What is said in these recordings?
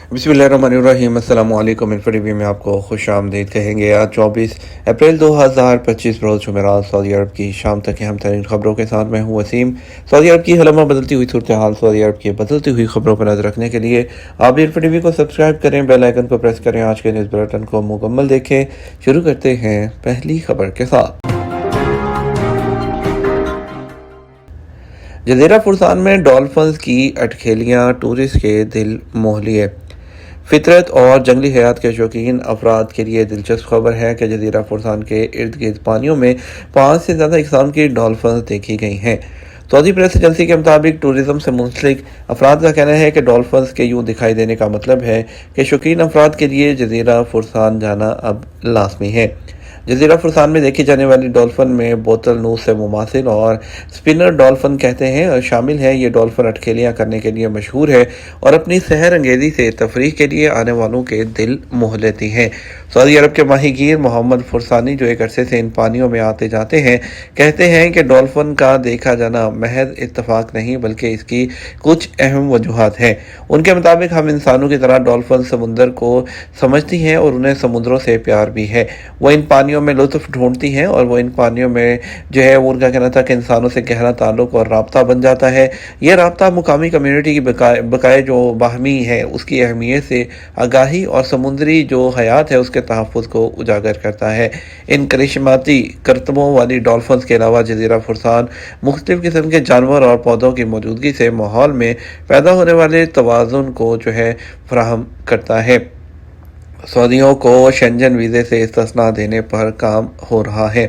बिस्मिल्लाहिर्रहमानिर्रहीम। अस्सलामु अलैकुम। इन्फो में आपको खुश आमदीद कहेंगे। आज 24 अप्रैल 2025 रोज़ जुमेरात सऊदी अरब की शाम तक की अहम तरीन खबरों के साथ मैं हूँ वसीम। सऊदी अरब की हलमा बदलती हुई सूरत हाल, सऊदी अरब की बदलती हुई खबरों पर नजर रखने के लिए आप भी इन्फो को सब्सक्राइब करें, बेल आइकन को प्रेस करें। आज के न्यूज़ बुलेटिन को मुकम्मल देखें। शुरू करते हैं पहली खबर के साथ। जज़ीरा फुरसान में डॉल्फिन्स की अटखेलियाँ टूरिस्ट के दिल मोह लिए। फितरत और जंगली हयात के शौकीन अफराद के लिए दिलचस्प खबर है कि जज़ीरा फुरसान के इर्द गिर्द पानियों में 5 से ज़्यादा इकसाम की डॉल्फिन्स देखी गई हैं। सऊदी प्रेस एजेंसी के मुताबिक टूरिज्म से मुंसलिक अफराद का कहना है कि डॉल्फिन्स के यूं दिखाई देने का मतलब है कि शौकीन अफराद के लिए जज़ीरा फुरसान जाना अब लाजमी है। जज़ीरा फुरसान में देखी जाने वाली डॉल्फिन में बोतल नूस से मुमासिल और स्पिनर डॉल्फिन कहते हैं और शामिल है। ये डॉल्फिन अटखेलियाँ करने के लिए मशहूर है और अपनी सहर अंगेज़ी से तफरीह के लिए आने वालों के दिल मोह लेती हैं। सऊदी अरब के माहीगीर मोहम्मद फुरसानी, जो एक अरसे से इन पानियों में आते जाते हैं, कहते हैं कि डॉल्फिन का देखा जाना महज इत्तफाक नहीं बल्कि इसकी कुछ अहम वजूहात हैं। उनके मुताबिक हम इंसानों की तरह डॉल्फिन समुंदर को समझती हैं और उन्हें समुद्रों से प्यार भी है। वो इन पानियों में लुत्फ़ ढूंढती हैं और वो इन पानियों में जो है वो उनका कहना था कि इंसानों से गहरा ताल्लुक और राब्ता बन जाता है। ये राब्ता मुकामी कम्युनिटी की बकाए जो बाहमी है उसकी अहमियत से आगाही और समुद्री जो हयात है उसके तहफ़्फ़ुज़ को उजागर करता है। इन करिश्माती करतबों वाली डॉल्फिन्स के अलावा जज़ीरा फुरसान मुख्तलिफ़ किस्म के जानवर और पौधों की मौजूदगी से माहौल में पैदा होने वाले तवाज़ुन को जो है फराहम करता है। सऊदियों को शेंजन वीज़े से इस्तिस्ना देने पर काम हो रहा है।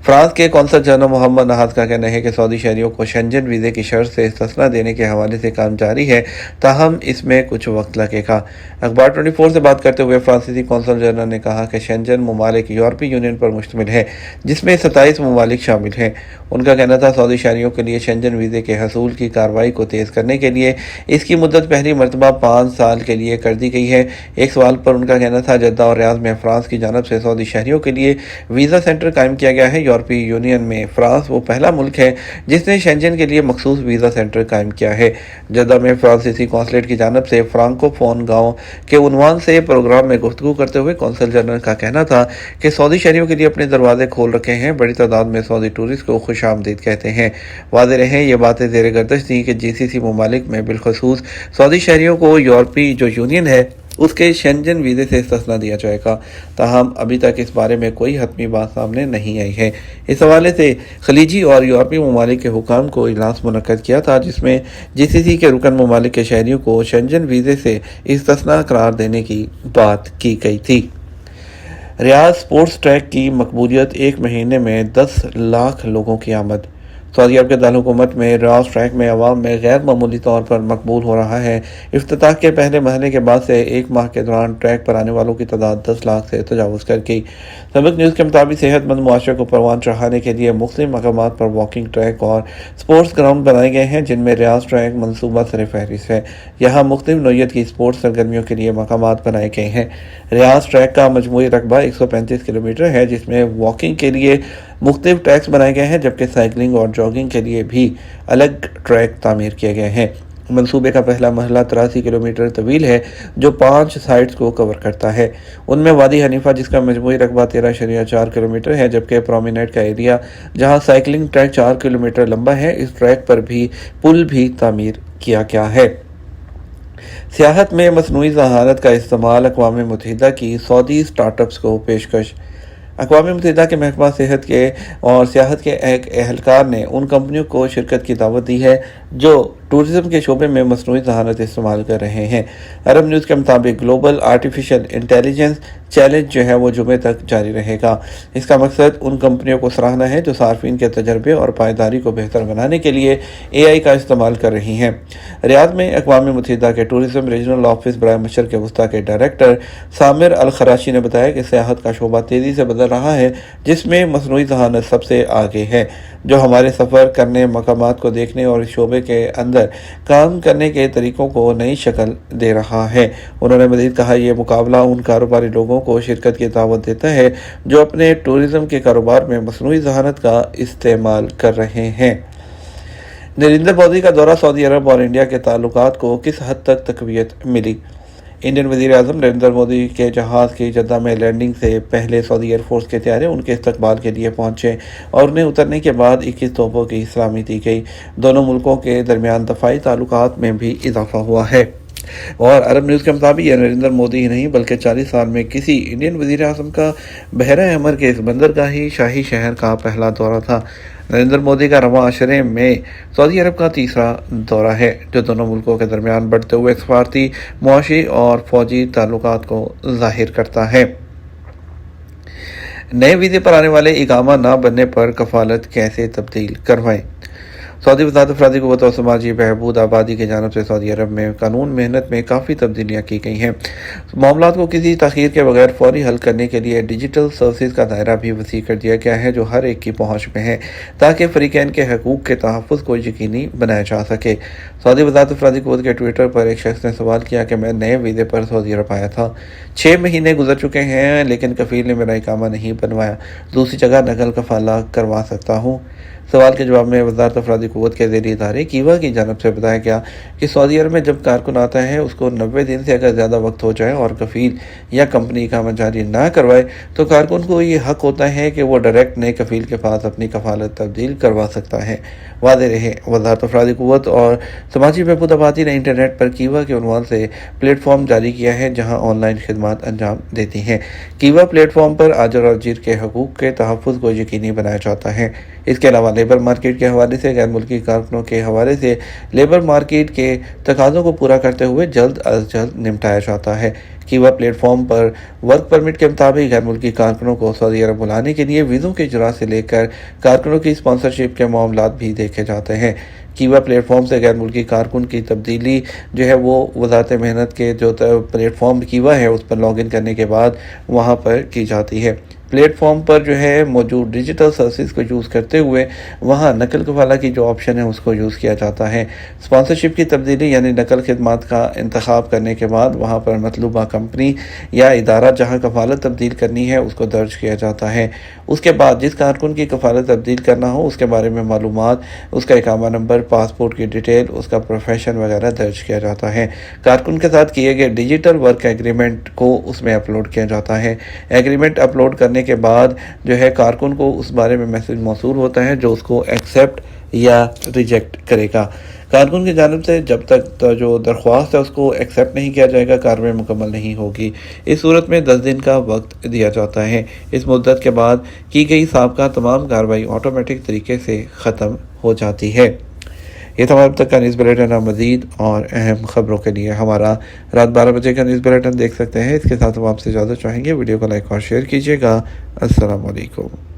फ्रांस के कौंसल जनरल मोहम्मद नहास का कहना है कि सऊदी शहरियों को शेंजन वीज़े की शर्त से इस्तिस्ना देने के हवाले से काम जारी है, ताहम इसमें कुछ वक्त लगेगा। अखबार 24 से बात करते हुए फ्रांसीसी कौंसल जनरल ने कहा कि शेंजन ममालिक यूरोपीय यूनियन पर मुश्तमिल है, जिसमें 27 ममालिक शामिल हैं। उनका कहना था सऊदी शहरियों के लिए शेंजन वीज़े के हसूल की कार्रवाई को तेज़ करने के लिए इसकी मुद्दत पहली मरतबा 5 साल के लिए कर दी गई है। एक सवाल पर उनका कहना था जद्दा और रियाद में फ्रांस की जानब से सऊदी शहरियों के लिए वीज़ा सेंटर कायम किया गया है। यूरोपीय यूनियन में फ्रांस वो पहला मुल्क है जिसने शेंजन के लिए मखसूस वीज़ा सेंटर कायम किया है। जद्दा में फ्रांसीसी कौंसलेट की जानब से फ्रांकोफोन गाँव के उन्वान से प्रोग्राम में गुफ्तगू करते हुए कौंसल जनरल का कहना था कि सऊदी शहरियों के लिए अपने दरवाजे खोल रखे हैं। बड़ी तादाद में सऊदी टूरिस्ट को खुश आमदीद कहते हैं। वाज़ेह रहे ये बातें ज़ेर गर्दश थी कि जीसीसी ममालिक में बिलखसूस सऊदी शहरियों को यूरोपीय जो यूनियन है उसके शेंजन वीज़े से इस्तिस्ना दिया जाएगा, ताहम अभी तक इस बारे में कोई हतमी बात सामने नहीं आई है। इस हवाले से खलीजी और यूरोपीय ममालिक के हुकाम को इजलास मुनक्कद किया था, जिसमें जीसीसी के रुकन ममालिक के शहरियों को शेंजन वीज़े से इस्तिस्ना करार देने की बात की गई थी। रियाद स्पोर्ट्स ट्रैक की मकबूलियत, 1 महीने में 10 लाख लोगों की आमद। सऊदी अरब के दारकूमत में रियाद ट्रैक में अवाम में गैर मामूली तौर पर मकबूल हो रहा है। इफ्तिताह के पहले महीने के बाद से 1 माह के दौरान ट्रैक पर आने वालों की तादाद 10 लाख से तजावज़ कर गई। सबक न्यूज़ के मुताबिक सेहतमंद मुआशरे को परवान चढ़ाने के लिए मुख्तलिफ मकामात पर वॉकिंग ट्रैक और स्पोर्ट्स ग्राउंड बनाए गए हैं, जिनमें रियाद ट्रैक मनसूबा सर फहरिस्त है। यहाँ मुख्तलिफ नौइयत की स्पोर्ट्स सरगर्मियों के लिए मकामात बनाए गए हैं। रियाद ट्रैक का मजमूई रकबा 135 किलोमीटर है, जिसमें वॉकिंग के लिए मुख्तलिफ ट्रैक्स बनाए गए हैं, जबकि साइकिलिंग और जॉगिंग के लिए भी अलग ट्रैक तामीर किए गए हैं। मंसूबे का पहला मरहला 83 किलोमीटर तवील है, जो 5 साइट्स को कवर करता है। उनमें वादी हनीफा, जिसका मजमूई रकबा 13.4 किलोमीटर है, जबकि प्रोमिनेट का एरिया, जहां साइकिलिंग ट्रैक 4 किलोमीटर लंबा है, इस ट्रैक पर भी पुल भी तामीर किया गया है। सियाहत में मसनूई ज़हानत का इस्तेमाल, अक़वाम मुत्तहिदा की सऊदी स्टार्टअप्स को पेशकश। अक़वाम मुत्तहिदा के महकमा सेहत के और सियाहत के एक एहलकार ने उन कंपनियों को शिरकत की दावत दी है जो टूरिज़्म के शोबे में मसनूई ज़हानत इस्तेमाल कर रहे हैं। अरब न्यूज़ के मुताबिक ग्लोबल आर्टिफिशियल इंटेलिजेंस चैलेंज जो है वो जुमे तक जारी रहेगा। इसका मकसद उन कंपनियों को सराहना है जो सार्फिन के तजर्बे और पायदारी को बेहतर बनाने के लिए AI का इस्तेमाल कर रही हैं। रियाद में अक़वाम मुत्तहिदा के टूरिज़्म रीजनल ऑफिस बराए मशरक़ वस्ता के डायरेक्टर सामिर अल खराशी ने बताया कि सियाहत का शोबा तेज़ी से बदल रहा है, जिसमें मसनूई ज़हानत सबसे आगे है, जो हमारे सफ़र करने, मकामात को देखने और इस शोबे के अंदर काम करने के तरीक़ों को नई शक्ल दे रहा है। उन्होंने मज़ीद कहा, यह मुकाबला उन कारोबारी लोगों को शिरकत की दावत देता है जो अपने टूरिज़्म के कारोबार में मसनूई ज़हानत का इस्तेमाल कर रहे हैं। नरेंद्र मोदी का दौरा, सऊदी अरब और इंडिया के ताल्लुकात को किस हद तक तक़वियत मिली। इंडियन वज़ीर-ए-आज़म नरेंद्र मोदी के जहाज़ की जद्दा में लैंडिंग से पहले सऊदी एयरफोर्स के तैयारे उनके इस्तकबाल के लिए पहुंचे और उन्हें उतरने के बाद 21 तोपों की सलामी दी गई। दोनों मुल्कों के दरमियान दफ़ाई ताल्लुकात में भी इजाफा हुआ है। और अरब न्यूज़ के मुताबिक यह नरेंद्र मोदी ही नहीं बल्कि 40 साल में किसी इंडियन वज़ीर-ए-आज़म का बहरा अमर के इस बंदरगाही शाही शहर का पहला दौरा था। नरेंद्र मोदी का रवां अशरे में सऊदी अरब का तीसरा दौरा है, जो दोनों मुल्कों के दरमियान बढ़ते हुए सफारती, मुआशी और फौजी ताल्लुकात को ज़ाहिर करता है। नए वीज़े पर आने वाले इकामा ना बनने पर कफालत कैसे तब्दील करवाएं। सऊदी वज़ारत अफरादी क़ुव्वत और समाजी बहबूद आबादी की जानिब से सऊदी अरब में कानून मेहनत में काफ़ी तब्दीलियाँ की गई हैं। मामलात को किसी तख़ीर के बगैर फौरी हल करने के लिए डिजिटल सर्विस का दायरा भी वसी कर दिया गया है, जो हर एक की पहुँच में है, ताकि फ़रीक़ैन के हकूक़ के तहफ़्फ़ुज़ को यकीनी बनाया जा सके। सऊदी वज़ारत अफरादी क़ुव्वत के ट्विटर पर एक शख्स ने सवाल किया कि मैं नए वीज़े पर सऊदी अरब आया था, 6 महीने गुजर चुके हैं, लेकिन कफ़ील ने मेरा इकामा नहीं बनवाया, दूसरी जगह नकल कफ़ाला करवा सकता हूँ। सवाल के जवाब में वज़ारत अफरादी क़ुव्वत के ज़ेरी इदारे कीवा की जानिब से बताया गया कि सऊदी अरब में जब कारकुन आता है, उसको 90 दिन से अगर ज़्यादा वक्त हो जाए और कफ़ील या कंपनी इकामा जारी ना करवाए, तो कारकुन को ये हक़ होता है कि वो डायरेक्ट नए कफ़ील के पास अपनी कफ़ालत तब्दील करवा सकता है। वाज़ेह रहे, वज़ारत अफरादी क़ुव्वत और समाजी बहबूद आबादी ने इंटरनेट पर कीवा के उन्वान से प्लेटफॉर्म जारी किया है, जहाँ ऑनलाइन खिदमात अंजाम देती हैं। कीवा प्लेटफॉर्म पर आजर और अजीर के हकूक़ के तहफ़्फ़ुज़ को यकीनी बनाया जाता है। इसके अलावा लेबर मार्केट के हवाले से गैर मुल्की कारकुनों के हवाले से लेबर मार्केट के तकाज़ों को पूरा करते हुए जल्द अज जल्द निपटाया जाता है। कीवा प्लेटफॉर्म पर वर्क परमिट के मुताबिक गैर मुल्की कारकुनों को सऊदी अरब बुलाने के लिए वीज़ों के इजरा से लेकर कारकुनों की स्पॉन्सरशिप के मामलात भी देखे जाते हैं। कीवा प्लेटफॉर्म से गैर मुल्की कारकुन की तब्दीली जो है वो वज़ारत मेहनत के जो प्लेटफॉर्म कीवा है उस पर लॉगिन करने के बाद वहाँ पर की जाती है। प्लेटफॉर्म पर जो है मौजूद डिजिटल सर्विस को यूज़ करते हुए वहाँ नकल कफ़ाला की जो ऑप्शन है उसको यूज़ किया जाता है। स्पॉन्सरशिप की तब्दीली यानी नकल खिदमात का इंतखाब करने के बाद वहाँ पर मतलूबा कंपनी या इदारा जहाँ कफ़ालत तब्दील करनी है उसको दर्ज किया जाता है। उसके बाद जिस कारकुन की कफ़ालत तब्दील करना हो उसके बारे में मालूमात, उसका इकामा नंबर, पासपोर्ट की डिटेल, उसका प्रोफेशन वगैरह दर्ज किया जाता है। कारकुन के साथ किए गए डिजिटल वर्क एग्रीमेंट को उसमें अपलोड किया जाता है। एग्रीमेंट अपलोड करने के बाद जो है कारकुन को उस बारे में मैसेज मौसूल होता है जो उसको एक्सेप्ट या रिजेक्ट करेगा। कारकुन की जानिब से जब तक जो दरख्वास्त है उसको एक्सेप्ट नहीं किया जाएगा, कार्रवाई मुकम्मल नहीं होगी। इस सूरत में 10 दिन का वक्त दिया जाता है। इस मुद्दत के बाद की गई साबका तमाम कार्रवाई ऑटोमेटिक तरीके से ख़त्म हो जाती है। ये था अब तक का न्यूज़ बुलेटिन। मज़ीद और अहम ख़बरों के लिए हमारा रात 12 बजे का न्यूज़ बुलेटिन देख सकते हैं। इसके साथ हम आपसे इजाज़त चाहेंगे। वीडियो को लाइक और शेयर कीजिएगा। अस्सलाम वालेकुम।